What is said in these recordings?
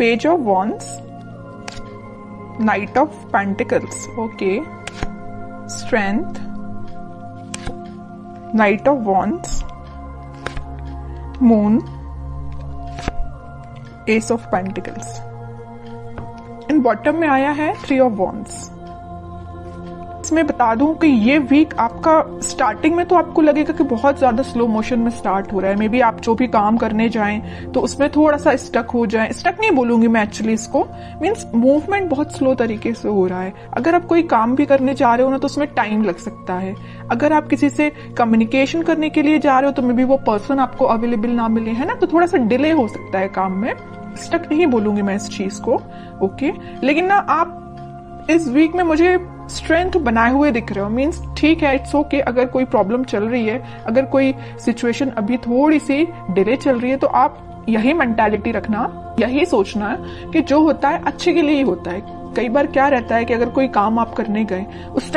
Page of wands, night of pentacles, okay, strength, night of wands, moon, S of pentacles. In bottom में आया है three of wands. इसमें बता दूं कि ये वीक आपका स्टार्टिंग में तो आपको लगेगा कि बहुत ज्यादा स्लो मोशन में स्टार्ट हो रहा है। मे बी आप जो भी काम करने जाएं तो उसमें थोड़ा सा स्टक हो जाए। स्टक नहीं बोलूंगी मैं एक्चुअली इसको, मीन्स मूवमेंट बहुत स्लो तरीके से हो रहा है। अगर आप कोई काम भी करने जा रहे हो ना तो उसमें टाइम लग सकता है। अगर आप किसी से कम्युनिकेशन करने के लिए जा रहे हो तो मे बी वो पर्सन आपको अवेलेबल ना मिले, है ना, तो थोड़ा सा डिले हो सकता है काम में। स्टक नहीं बोलूंगी मैं इस चीज को, ओके। लेकिन ना आप इस वीक में मुझे स्ट्रेंथ बनाए हुए दिख रहे हो, मीन्स ठीक है, इट्स ओके। अगर कोई प्रॉब्लम चल रही है, अगर कोई सिचुएशन अभी थोड़ी सी डिले चल रही है, तो आप यही मेंटालिटी रखना, यही सोचना है कि जो होता है अच्छे के लिए ही होता है। कई बार क्या रहता है कि अगर कोई काम आप करने गए, उस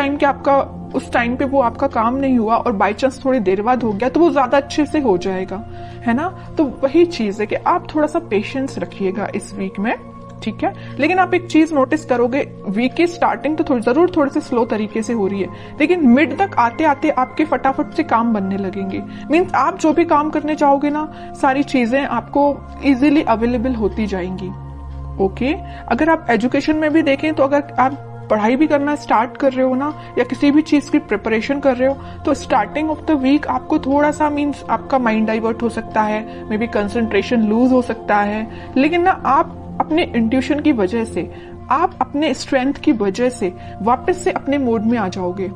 टाइम पे वो आपका काम नहीं हुआ और बाई चांस थोड़ी देर बाद हो गया तो वो ज्यादा अच्छे से हो जाएगा, है ना। तो वही चीज है कि आप थोड़ा सा पेशेंस रखिएगा इस वीक में, ठीक है। लेकिन आप एक चीज नोटिस करोगे, वीक की स्टार्टिंग तो जरूर थोड़ी सी स्लो तरीके से हो रही है, लेकिन मिड तक आते आते आपके फटाफट से काम बनने लगेंगे। मीन्स आप जो भी काम करने चाहोगे ना, सारी चीजें आपको इजीली अवेलेबल होती जाएंगी, ओके। अगर आप एजुकेशन में भी देखें तो अगर आप पढ़ाई भी करना स्टार्ट कर रहे हो ना, या किसी भी चीज की प्रिपरेशन कर रहे हो, तो स्टार्टिंग ऑफ द वीक आपको थोड़ा सा मीन्स आपका माइंड डाइवर्ट हो सकता है, मे बी कंसंट्रेशन लूज हो सकता है। लेकिन ना आप अपने इंट्यूशन की वजह से, आप अपने स्ट्रेंथ की वजह से वापस से अपने मोड में आ जाओगे,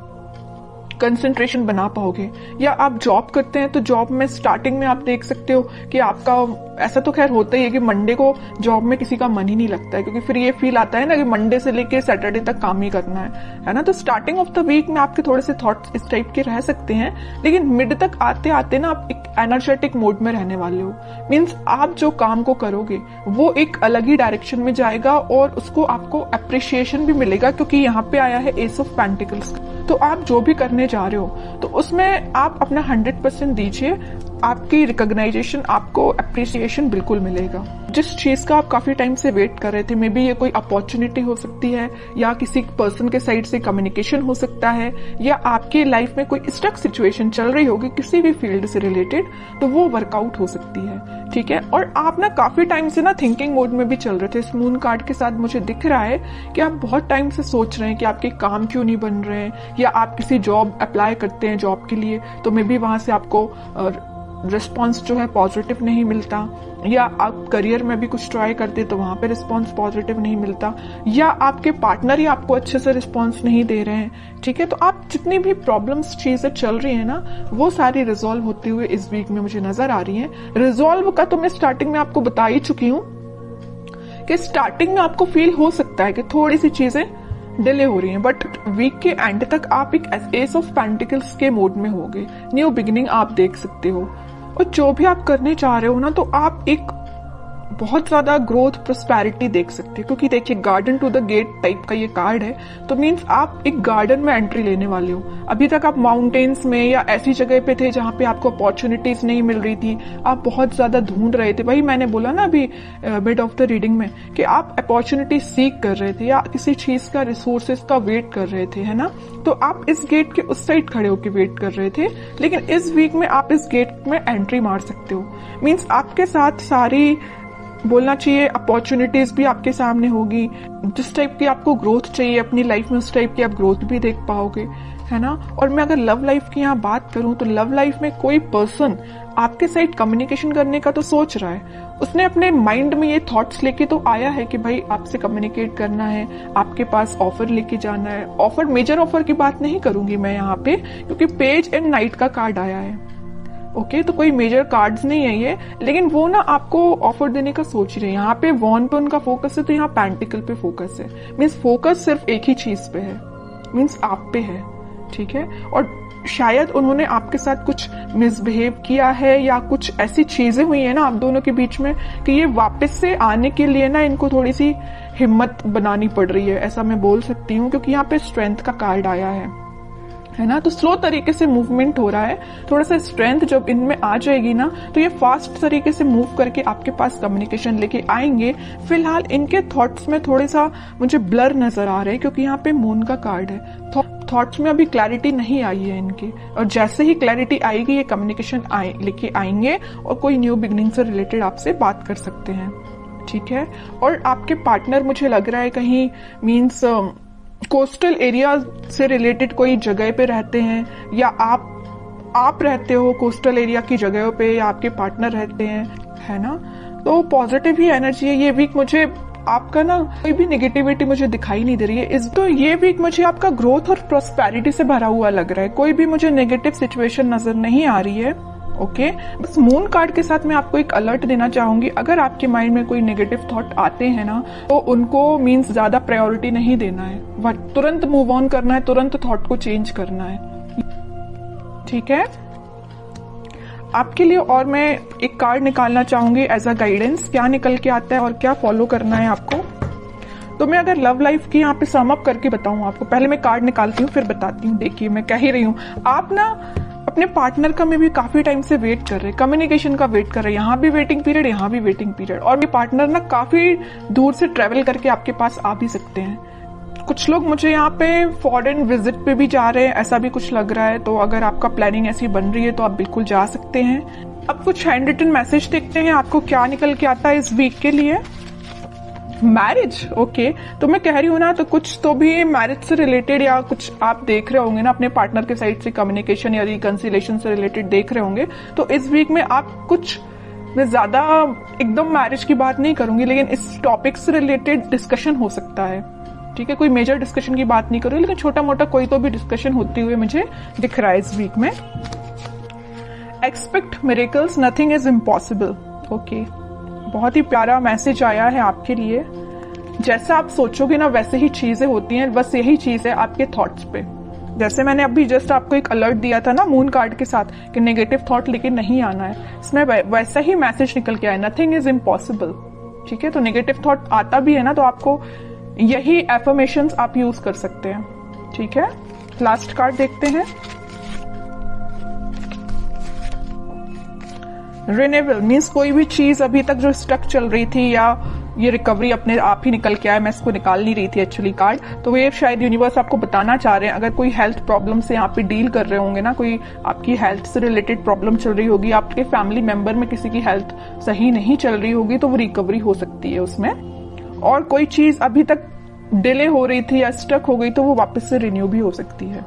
कंसंट्रेशन बना पाओगे। या आप जॉब करते हैं तो जॉब में स्टार्टिंग में आप देख सकते हो कि आपका ऐसा तो खैर होता ही है कि मंडे को जॉब में किसी का मन ही नहीं लगता है, क्योंकि फिर ये फील आता है ना कि मंडे से लेके सैटरडे तक काम ही करना है ना। तो स्टार्टिंग ऑफ द वीक में आपके थोड़े से थॉट्स इस टाइप के रह सकते हैं, लेकिन मिड तक आते आते ना आप एक एनर्जेटिक मोड में रहने वाले हो। मीन्स आप जो काम को करोगे वो एक अलग ही डायरेक्शन में जाएगा और उसको आपको अप्रिशिएशन भी मिलेगा, क्योंकि यहाँ पे आया है एस ऑफ पेंटिकल्स। तो आप जो भी करने जा रहे हो तो उसमें आप अपना 100% दीजिए, आपकी रिकॉग्नाइजेशन, आपको अप्रिसिएशन बिल्कुल मिलेगा। जिस चीज का आप काफी टाइम से वेट कर रहे थे, मे बी ये कोई अपॉर्चुनिटी हो सकती है, या किसी पर्सन के साइड से कम्युनिकेशन हो सकता है, या आपके लाइफ में कोई स्टक सिचुएशन चल रही होगी किसी भी फील्ड से रिलेटेड, तो वो वर्कआउट हो सकती है, ठीक है। और आप ना काफी टाइम से ना थिंकिंग मोड में भी चल रहे थे। इस मून कार्ड के साथ मुझे दिख रहा है कि आप बहुत टाइम से सोच रहे हैं कि आपके काम क्यों नहीं बन रहे हैं, या आप किसी जॉब अप्लाई करते हैं जॉब के लिए तो मे बी वहां से आपको रिस्पॉन्स जो है पॉजिटिव नहीं मिलता, या आप करियर में भी कुछ ट्राई करते तो वहां पे रिस्पॉन्स पॉजिटिव नहीं मिलता, या आपके पार्टनर ही आपको अच्छे से रिस्पॉन्स नहीं दे रहे हैं, ठीक है। तो आप जितनी भी प्रॉब्लम्स चीजें चल रही है ना, वो सारी रिजॉल्व होते हुए इस वीक में मुझे नजर आ रही है। रिजॉल्व का तो मैं स्टार्टिंग में आपको बता ही चुकी हूँ कि स्टार्टिंग में आपको फील हो सकता है कि थोड़ी सी चीजें डिले हो रही हैं, बट वीक के एंड तक आप एक एस ऑफ पेंटिकल्स के मोड में होगे। न्यू बिगिनिंग आप देख सकते हो, और जो भी आप करने चाह रहे हो ना, तो आप एक बहुत ज्यादा ग्रोथ प्रोस्पेरिटी देख सकते हैं, क्योंकि देखिए garden to the gate type का ये कार्ड है, तो मीन्स आप एक गार्डन में एंट्री लेने वाले हो। अभी तक आप माउंटेन्स में या ऐसी जगह पे थे जहां पे आपको अपॉर्चुनिटीज नहीं मिल रही थी, आप बहुत ज्यादा ढूंढ रहे थे। वही मैंने बोला ना अभी मिड ऑफ द रीडिंग में कि आप अपॉर्चुनिटी सीक कर रहे थे या किसी चीज का रिसोर्सेज का वेट कर रहे थे, है ना। तो आप इस गेट के उस साइड खड़े होकर वेट कर रहे थे, लेकिन इस वीक में आप इस गेट में एंट्री मार सकते हो। मीन्स आपके साथ सारी बोलना चाहिए अपॉर्चुनिटीज भी आपके सामने होगी। जिस टाइप की आपको ग्रोथ चाहिए अपनी लाइफ में, उस टाइप की आप ग्रोथ भी देख पाओगे, है ना। और मैं अगर लव लाइफ की यहाँ बात करूं तो लव लाइफ में कोई पर्सन आपके साथ कम्युनिकेशन करने का तो सोच रहा है, उसने अपने माइंड में ये थॉट्स लेके तो आया है कि भाई आपसे कम्युनिकेट करना है, आपके पास ऑफर लेके जाना है। ऑफर, मेजर ऑफर की बात नहीं करूंगी मैं यहाँ पे, क्योंकि पेज एंड नाइट का कार्ड आया है, ओके। तो कोई मेजर कार्ड्स नहीं है ये, लेकिन वो ना आपको ऑफर देने का सोच रहे हैं। यहाँ पे वॉन पे उनका फोकस है, तो यहाँ पेंटिकल पे फोकस है। मीन्स फोकस सिर्फ एक ही चीज पे है, मीन्स आप पे है, ठीक है। और शायद उन्होंने आपके साथ कुछ मिसबिहेव किया है, या कुछ ऐसी चीजें हुई है ना आप दोनों के बीच में कि ये वापस से आने के लिए ना इनको थोड़ी सी हिम्मत बनानी पड़ रही है, ऐसा मैं बोल सकती हूँ, क्योंकि यहाँ पे स्ट्रेंथ का कार्ड आया है है ना। तो स्लो तरीके से मूवमेंट हो रहा है, थोड़ा सा स्ट्रेंथ जब इनमें आ जाएगी ना तो ये फास्ट तरीके से मूव करके आपके पास कम्युनिकेशन लेके आएंगे। फिलहाल इनके थॉट्स में थोड़े सा मुझे ब्लर नजर आ रहे हैं, क्योंकि यहाँ पे मून का कार्ड है। थॉट्स में अभी क्लैरिटी नहीं आई है इनकी, और जैसे ही क्लैरिटी आएगी ये कम्युनिकेशन लेके आएंगे और कोई न्यू बिगनिंग से रिलेटेड आपसे बात कर सकते हैं, ठीक है। और आपके पार्टनर मुझे लग रहा है कहीं मीन्स कोस्टल एरिया से रिलेटेड कोई जगह पे रहते हैं, या आप रहते हो कोस्टल एरिया की जगहों पे, या आपके पार्टनर रहते हैं, है ना। तो पॉजिटिव ही एनर्जी है ये वीक। मुझे आपका ना कोई भी नेगेटिविटी मुझे दिखाई नहीं दे रही है तो ये वीक मुझे आपका ग्रोथ और प्रॉस्पेरिटी से भरा हुआ लग रहा है। कोई भी मुझे नेगेटिव सिचुएशन नजर नहीं आ रही है, ओके। बस मून कार्ड के साथ मैं आपको एक अलर्ट देना चाहूंगी, अगर आपके माइंड में कोई नेगेटिव थॉट आते हैं ना तो उनको मीन्स ज्यादा प्रायोरिटी नहीं देना है, तुरंत मूव ऑन करना है, तुरंत थॉट को चेंज करना है, ठीक है आपके लिए। और मैं एक कार्ड निकालना चाहूंगी एज अ गाइडेंस, क्या निकल के आता है और क्या फॉलो करना है आपको। तो मैं अगर लव लाइफ की यहाँ पे सम अप करके बताऊं आपको, पहले मैं कार्ड निकालती हूँ फिर बताती हूँ। देखिए मैं कह ही रही हूँ, आप ना अपने पार्टनर का में भी काफी टाइम से वेट कर रहे हैं, कम्युनिकेशन का वेट कर रहे हैं, यहाँ भी वेटिंग पीरियड, यहाँ भी वेटिंग पीरियड। और ये पार्टनर ना काफी दूर से ट्रेवल करके आपके पास आ भी सकते हैं। कुछ लोग मुझे यहाँ पे फॉरेन विजिट पे भी जा रहे हैं, ऐसा भी कुछ लग रहा है। तो अगर आपका प्लानिंग ऐसी बन रही है तो आप बिल्कुल जा सकते हैं। अब कुछ हैंड रिटन मैसेज देखते हैं आपको क्या निकल के आता है इस वीक के लिए। Marriage, okay. तो मैं कह रही हूँ ना, तो कुछ तो भी मैरिज से रिलेटेड या कुछ आप देख रहे होंगे ना अपने पार्टनर के साइड से, कम्युनिकेशन या रिकंसिलेशन से रिलेटेड देख रहे होंगे। तो इस वीक में आप कुछ, मैं ज्यादा एकदम मैरिज की बात नहीं करूंगी, लेकिन इस टॉपिक से रिलेटेड डिस्कशन हो सकता है, ठीक है। कोई मेजर डिस्कशन की बात नहीं करूंगी, लेकिन छोटा मोटा कोई तो भी डिस्कशन होती हुई मुझे दिख रहा है इस वीक में। Expect miracles, nothing is impossible, okay. बहुत ही प्यारा मैसेज आया है आपके लिए। जैसा आप सोचोगे ना वैसे ही चीजें होती हैं, बस यही चीज है आपके थॉट्स पे। जैसे मैंने अभी जस्ट आपको एक अलर्ट दिया था ना मून कार्ड के साथ कि नेगेटिव थॉट लेके नहीं आना है, इसमें वैसा ही मैसेज निकल के आया, नथिंग इज इम्पॉसिबल, ठीक है। तो नेगेटिव थॉट आता भी है ना तो आपको यही एफर्मेशंस आप यूज कर सकते हैं, ठीक है। लास्ट कार्ड देखते हैं, रिन्यूअल मीन्स कोई भी चीज अभी तक जो स्टक चल रही थी या ये रिकवरी अपने आप ही निकल के आया, मैं इसको निकाल नहीं रही थी एक्चुअली कार्ड। तो ये शायद यूनिवर्स आपको बताना चाह रहे हैं, अगर कोई हेल्थ प्रॉब्लम से यहाँ पे डील कर रहे होंगे ना, कोई आपकी हेल्थ से रिलेटेड प्रॉब्लम चल रही होगी, आपके फैमिली मेंबर में किसी की हेल्थ सही नहीं चल रही होगी, तो वो रिकवरी हो सकती है उसमें। और कोई चीज अभी तक डिले हो रही थी या स्टक हो गई तो वो वापस से रिन्यू भी हो सकती है।